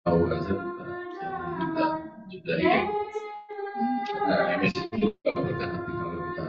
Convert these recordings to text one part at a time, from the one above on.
tahu aja kita juga ini karena MS itu juga berhati kalau kita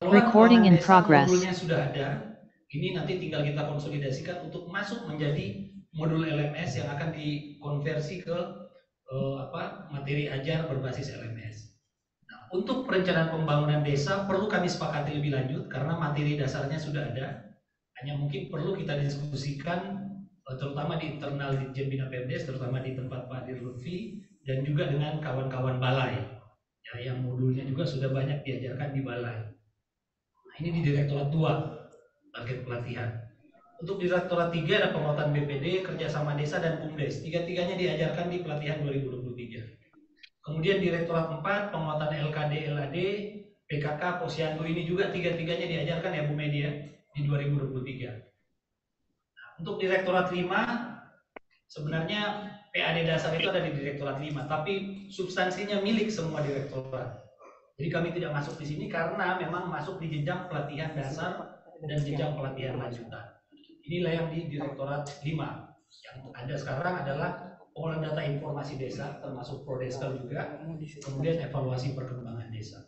Recording in progress. Modulnya sudah ada. Ini nanti tinggal kita konsolidasikan untuk masuk menjadi modul LMS yang akan dikonversi ke materi ajar berbasis LMS. Nah, untuk perencanaan pembangunan desa perlu kami sepakati lebih lanjut karena materi dasarnya sudah ada. Hanya mungkin perlu kita diskusikan terutama di internal Ditjen Bina Pemdes, terutama di tempat Pak Dirlutfi dan juga dengan kawan-kawan balai. Ya, yang modulnya juga sudah banyak diajarkan di balai. Nah, ini di Direktorat 2 target pelatihan. Untuk Direktorat 3 ada penguatan BPD, kerjasama desa dan BUMDes. Tiga-tiganya diajarkan di pelatihan 2023. Kemudian Direktorat 4 penguatan LKD, LAD, PKK, Posyandu ini juga tiga-tiganya diajarkan ya Bu Media di 2023. Nah, untuk Direktorat 5 sebenarnya PAD dasar itu ada di Direktorat 5, tapi substansinya milik semua direktorat. Jadi kami tidak masuk di sini karena memang masuk di jenjang pelatihan dasar dan jenjang pelatihan lanjutan. Inilah yang di Direktorat 5. Yang ada sekarang adalah pengolahan data informasi desa, termasuk Prodeskel juga, kemudian evaluasi perkembangan desa.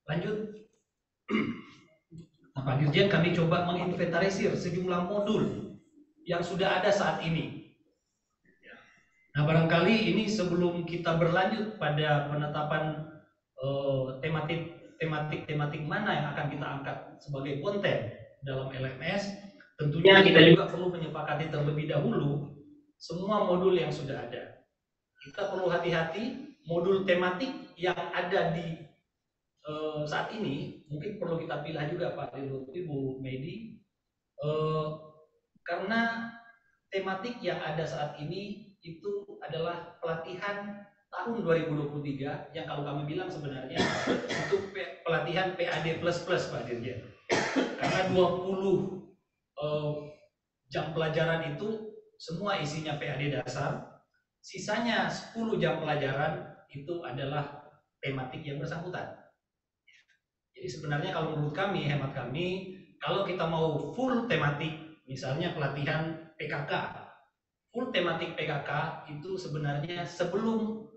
Lanjut. Nah, Pak Dirjen, kami coba menginventarisir sejumlah modul yang sudah ada saat ini. Nah, barangkali ini sebelum kita berlanjut pada penetapan tematik mana yang akan kita angkat sebagai konten dalam LMS, tentunya kita juga perlu menyepakati terlebih dahulu semua modul yang sudah ada. Kita perlu hati-hati modul tematik yang ada di saat ini, mungkin perlu kita pilih juga Pak Lutfi, Bu Medi, karena tematik yang ada saat ini itu adalah pelatihan tahun 2023 yang kalau kami bilang sebenarnya itu pelatihan PAD++ Pak Dirjen. Karena 20 jam pelajaran itu semua isinya PAD dasar, sisanya 10 jam pelajaran itu adalah tematik yang bersangkutan. Jadi sebenarnya kalau menurut kami, hemat kami, kalau kita mau full tematik, misalnya pelatihan PKK, full tematik PKK itu sebenarnya sebelum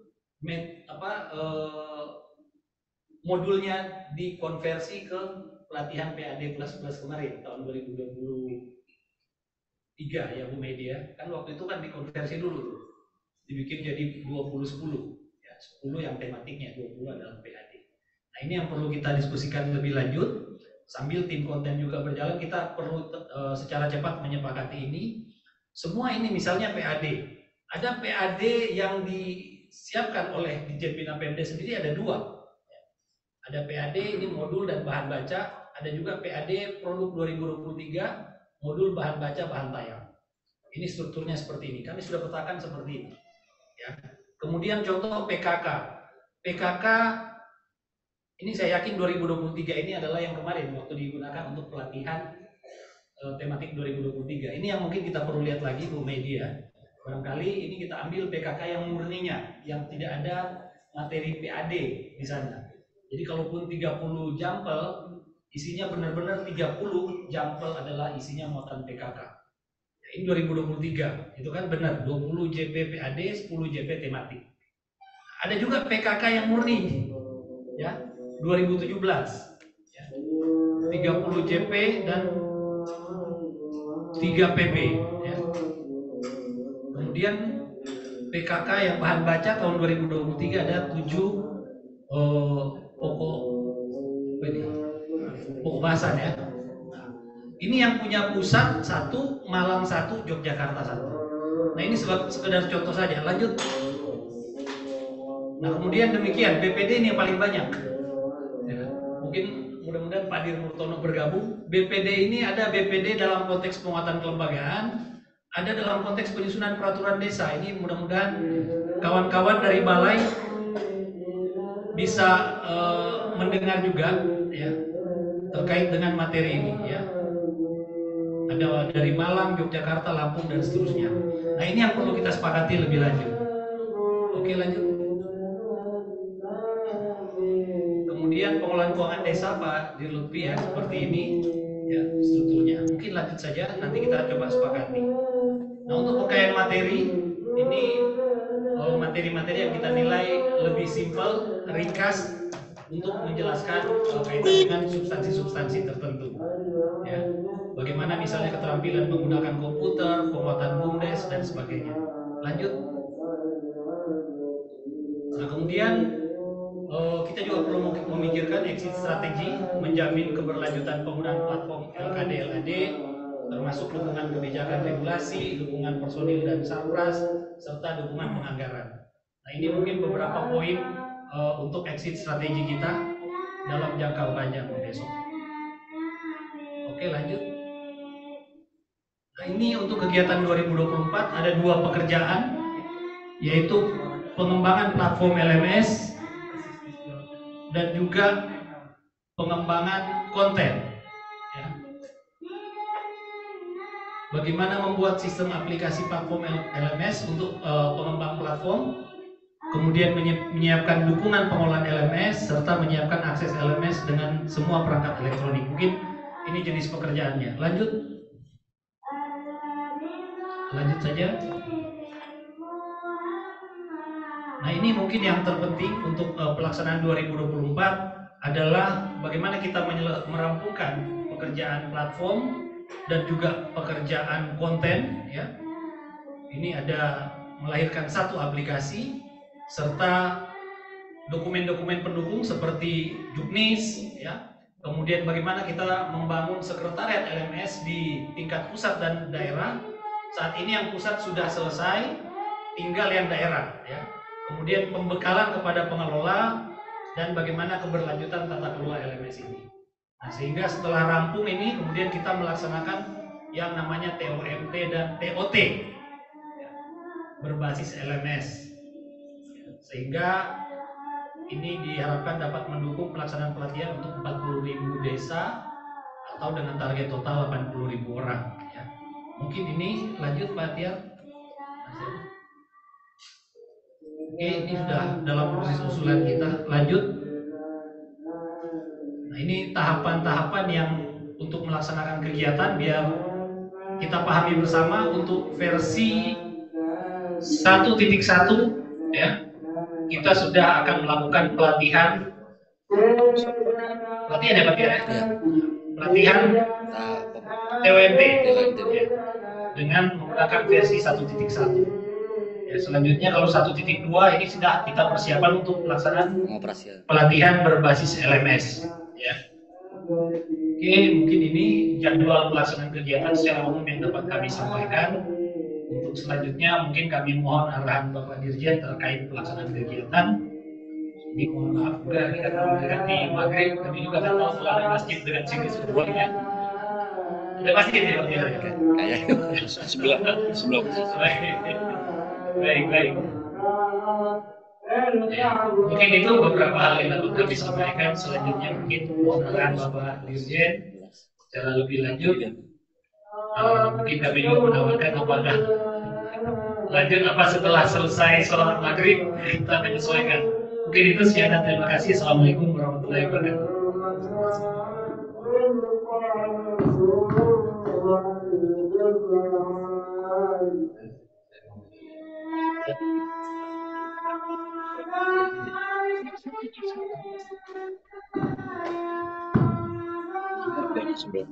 modulnya dikonversi ke pelatihan PAD++ kemarin tahun 2023 ya Bu Media, kan waktu itu kan dikonversi dulu, dibikin jadi 20-10, ya 10 yang tematiknya, 20 adalah PAD. Nah, ini yang perlu kita diskusikan lebih lanjut sambil tim konten juga berjalan. Kita perlu secara cepat menyepakati ini. Semua ini misalnya PAD. Ada PAD yang disiapkan oleh Ditjen Bina Pemda sendiri ada 2. Ada PAD ini modul dan bahan baca. Ada juga PAD produk 2023 modul bahan baca bahan tayang. Ini strukturnya seperti ini. Kami sudah petakan seperti ini. Ya. Kemudian contoh PKK. PKK ini saya yakin 2023 ini adalah yang kemarin waktu digunakan untuk pelatihan tematik 2023. Ini yang mungkin kita perlu lihat lagi Bu Media. Barangkali ini kita ambil PKK yang murninya, yang tidak ada materi PAD di sana. Jadi kalaupun 30 jampel, isinya benar-benar 30 jampel adalah isinya muatan PKK. Ini 2023, itu kan benar 20 JP PAD, 10 JP tematik. Ada juga PKK yang murni, ya. 2017 ya. 30 JP dan 3 PB ya. Kemudian PKK yang bahan baca tahun 2023 ada 7 pokok bahasan ya. Ini yang punya pusat 1, Malang 1, Yogyakarta 1. Nah, ini sekedar contoh saja. Lanjut. Nah, kemudian demikian BPD ini yang paling banyak. Mungkin mudah-mudahan Pak Dir Murtono bergabung. BPD ini ada BPD dalam konteks penguatan kelembagaan, ada dalam konteks penyusunan peraturan desa. Ini mudah-mudahan kawan-kawan dari balai bisa mendengar juga ya terkait dengan materi ini ya. Ada dari Malang, Yogyakarta, Lampung dan seterusnya. Nah, ini yang perlu kita sepakati lebih lanjut. Oke, lanjut. Kemudian pengolahan keuangan desa Pak Dirlutfi ya seperti ini ya strukturnya. Mungkin lanjut saja, nanti kita coba sepakati. Nah, untuk pakaian materi ini materi-materi yang kita nilai lebih simpel, ringkas untuk menjelaskan kaitan dengan substansi-substansi tertentu. Ya, bagaimana misalnya keterampilan menggunakan komputer, penguatan BUMDes dan sebagainya. Lanjut. Nah, kemudian kita juga perlu memikirkan exit strategi, menjamin keberlanjutan penggunaan platform LKD-LAD, termasuk dukungan kebijakan regulasi, dukungan personil dan sarpras, serta dukungan penganggaran. Nah, ini mungkin beberapa poin untuk exit strategi kita dalam jangka panjang besok. Oke, lanjut. Nah, ini untuk kegiatan 2024 ada 2 pekerjaan, yaitu pengembangan platform LMS dan juga pengembangan konten ya. bagaimana membuat sistem aplikasi platform LMS untuk pengembang platform, kemudian menyiapkan dukungan pengolahan LMS, serta menyiapkan akses LMS dengan semua perangkat elektronik. Mungkin ini jenis pekerjaannya. Lanjut saja. Nah, ini mungkin yang terpenting untuk pelaksanaan 2024 adalah bagaimana kita merampungkan pekerjaan platform dan juga pekerjaan konten, ya. Ini ada melahirkan satu aplikasi serta dokumen-dokumen pendukung seperti Juknis, ya. Kemudian bagaimana kita membangun sekretariat LMS di tingkat pusat dan daerah. Saat ini yang pusat sudah selesai, tinggal yang daerah, ya. Kemudian pembekalan kepada pengelola dan bagaimana keberlanjutan tata kelola LMS ini. Nah, sehingga setelah rampung ini kemudian kita melaksanakan yang namanya TOMT dan TOT, ya, berbasis LMS, sehingga ini diharapkan dapat mendukung pelaksanaan pelatihan untuk 40.000 desa atau dengan target total 80.000 orang, ya. Mungkin ini lanjut Pak Tiar. Oke, ini sudah dalam proses usulan kita. Lanjut. Nah, ini tahapan-tahapan yang untuk melaksanakan kegiatan biar kita pahami bersama. Untuk versi 1.1, ya, kita sudah akan melakukan pelatihan ya Pak Tiar, ya? Pelatihan TOMT, ya, dengan menggunakan versi 1.1. Ya, selanjutnya kalau 1.2 ini sudah kita persiapan untuk pelaksanaan pelatihan berbasis LMS, ya. Oke, mungkin ini jadwal pelaksanaan kegiatan secara umum yang dapat kami sampaikan. Untuk selanjutnya mungkin kami mohon arahan Bapak Dirjen terkait pelaksanaan kegiatan. Jadi mohon maaf juga karena mendekati maghrib, kami juga tidak tahu kalau ada masjid dengan sini semuanya. Ada masjid ya Pak Dirjen? Kayak sebelum. Baik. Ya, mungkin itu beberapa hal yang dapat kami sampaikan. Selanjutnya mungkin mohon arahan Bapak Dirjen secara lebih lanjut. Mungkin kami juga menawarkan apakah lanjut apa setelah selesai sholat maghrib, kita menyesuaikan. Mungkin itu sekian dan terima kasih. Assalamualaikum warahmatullahi wabarakatuh. Sebelum